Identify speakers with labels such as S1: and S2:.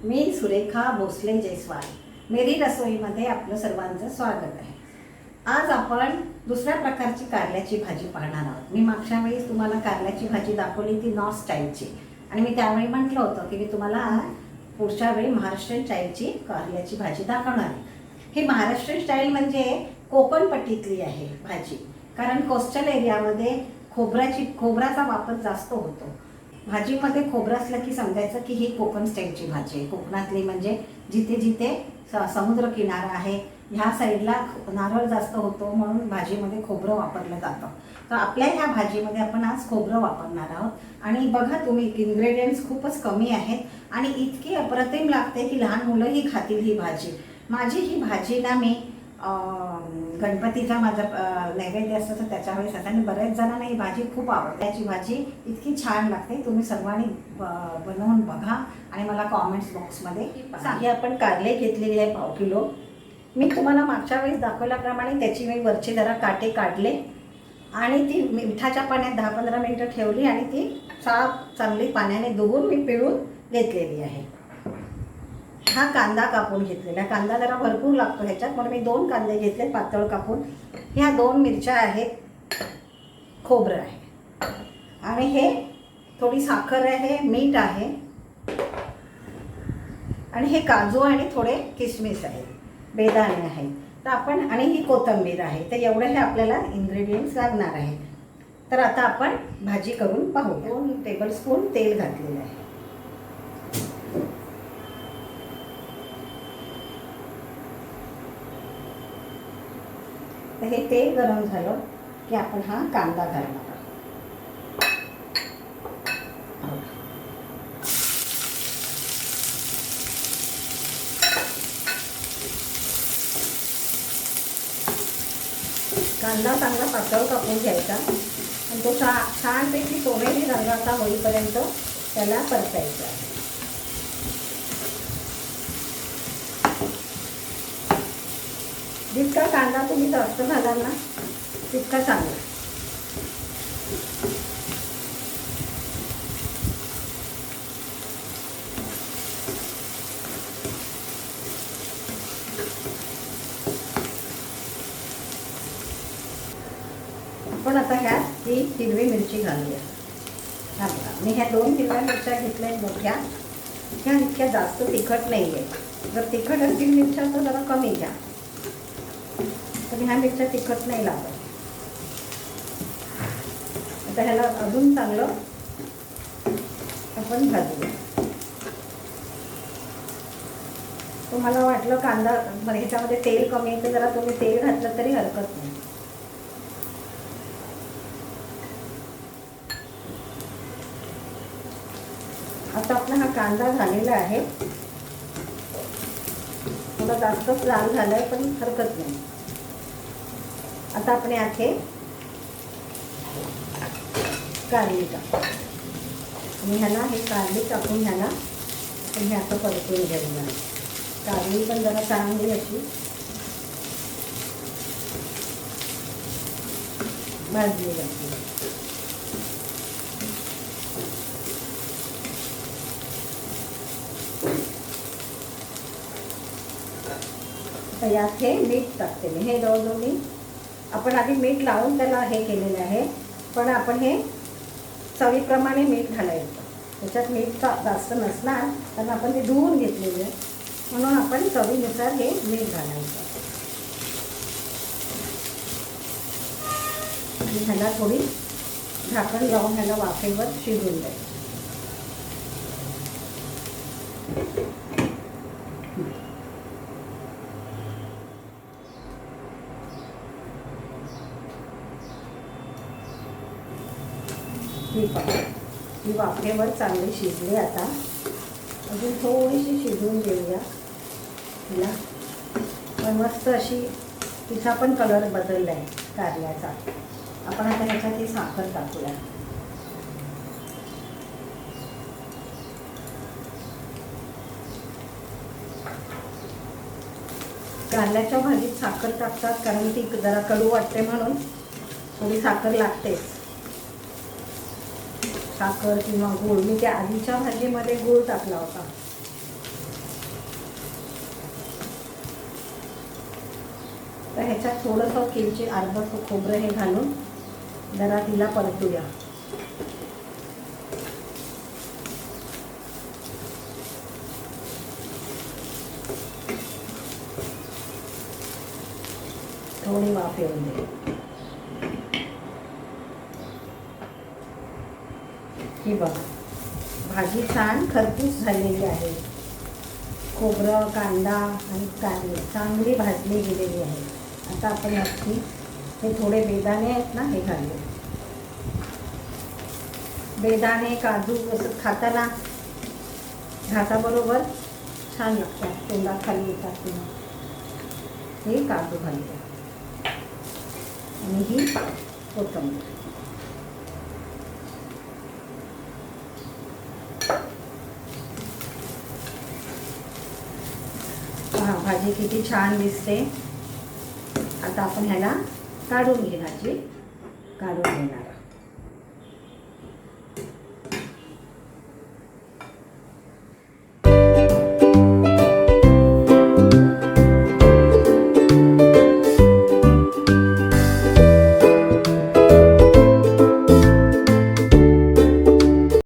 S1: मी सुरेखा भोसले जैसवाल, मेरी रसोईमध्ये आपलं सर्वांचं स्वागत आहे। आज आपण दुसऱ्या प्रकारची कारल्याची भाजी पाहणार आहोत। मी मागच्या वेळी तुम्हाला कारल्याची भाजी दाखवली ती नॉर्थ स्टाईलची, आणि मी त्यावेळी म्हटलं होतं की मी तुम्हाला पुढच्या वेळी महाराष्ट्रीयन स्टाईलची कारल्याची भाजी दाखवणार आहे। ही महाराष्ट्रीयन स्टाईल म्हणजे कोकण पट्टीतली आहे भाजी, कारण कोस्टल एरियामध्ये खोबऱ्याचा वापर जास्त होतो। भाजीमध्ये खोबरं असलं की समजायचं की ही कोकण स्टाईलची भाजी आहे। कोकणातली म्हणजे जिथे जिथे समुद्र किनारा आहे ह्या साईडला नारळ जास्त होतो, म्हणून भाजीमध्ये खोबरं वापरलं जातं। तर आपल्या ह्या भाजीमध्ये आपण आज खोबरं वापरणार आहोत। आणि बघा तुम्ही, इन्ग्रेडियंट्स खूपच कमी आहेत आणि इतकी अप्रतिम लागते की लहान मुलंही खातील ही भाजी। माझी ही भाजी ना मी गणपतीचा माझा नैवेद्य असतो तर त्याच्या वेळेस आता, आणि बऱ्याच जणांना ही भाजी खूप आवडते। याची भाजी इतकी छान लागते, तुम्ही सर्वांनी बनवून बघा आणि मला कॉमेंट्स बॉक्समध्ये सांगा। आपण कारले घेतलेली आहे 1/2 किलो। मी तुम्हाला मागच्या वेळेस दाखवल्याप्रमाणे त्याची मी वरचे जरा काटे काढले आणि ती मिठाच्या पाण्यात 10-15 मिनिटं ठेवली आणि ती साफ चांगली पाण्याने धुवून मी पिळून घेतलेली आहे। हा कांदा कापून घेतलेला, कांदा जरा भरपूर लागतो ह्याच्यात, म्हणून मी 2 कांदे घेतले पातळ कापून। ह्या 2 मिरच्या आहेत, खोबरं आहे आणि हे थोडी साखर आहे, मीठ आहे आणि हे काजू आणि थोडे किशमिश आहेत, बेदाणे आहेत। तर आपण, आणि ही कोथिंबीर आहे। तर एवढे हे आपल्याला इन्ग्रेडियंट्स लागणार आहे। तर आता आपण भाजी करून पाहूया। 2 टेबलस्पून तेल घातलेलं आहे। तर हे तेल गरम झालं की आपण हा कांदा घालणार आहोत। कांदा चांगला पातळ कापून घ्यायचा आणि तो छानपैकी सोनेरी रंगाचा होईपर्यंत त्याला परतायचा आहे। जितका कांदा तुम्ही जास्त घालाल ना तितका चांगला। आपण आता ह्यात ही हिरवी मिरची घालूया। मी ह्या 2 हिरव्या मिरच्या घेतल्या मोठ्या, ह्या इतक्या जास्त तिखट नाही आहे। जर तिखट असतील मिरच्या तर जरा कमी घ्या, पण ह्या मिरच्या तिखट नाही लागत। आता ह्याला अजून चांगलं आपण भाजूया। तुम्हाला वाटलं कांदा ह्याच्यामध्ये तेल कमी आहे तर जरा तुम्ही तेल घातलं तरी हरकत नाही। आता आपला हा कांदा झालेला आहे, थोडा जास्तच लाल झालाय पण हरकत नाही। आता आपण यात हे कारली टाकू आणि ह्याला हे कारली टाकून ह्याला आपण हे आता परतून घेऊया। कारली पण जरा चांगली अशी भाजली जाते। तर यात हे मीठ टाकते मी। हे जवळजवळ मी आपण आधी मीठ लावून त्याला हे केलेलं आहे, पण आपण हे चवीप्रमाणे मीठ घालायचं। त्याच्यात मीठ जास्त नसणार कारण आपण ते धुवून घेतलेले आहे, म्हणून आपण चवीनुसार हे मीठ घालायचं आणि ह्याला थोडी झाकण लावून ह्याला वाफेवर शिजवून द्यायचं। ही वाफेवर चांगली शिजली। आता अजून थोडीशी शिजवून घेऊया हिला, पण मस्त अशी तिचा पण कलर बदलला आहे कारल्याचा। आपण आता ह्याच्यात ही साखर टाकूया। कारल्याच्या भाजीत साखर टाकतात कारण ती जरा कडू वाटते, म्हणून थोडी साखर लागतेच। साखर किंवा गूळ, मी त्या आधीच्या भाजीमध्ये गूळ टाकला होता। तर ह्याच्यात थोडंसं किंचित अर्धा खोबरं हे घालून जरा तिला परतूया. थोडी वाफ येऊन दे. ही बघा भाजी छान खरपूस झालेली आहे. खोबरं, कांदा आणि कारली चांगली भाजली गेलेली आहे. आता आपण याची हे थोडे बेदाणे आहेत ना हे घालू. बेदाणे काजू असं खाताना घाताबरोबर छान लागतात, तोंडात खाली येतात पुन्हा. हे काजू घालूया आणि ही कोथिंबीर. भाजी किती छान दिसते. आता आपण ह्याला काढून घेणार.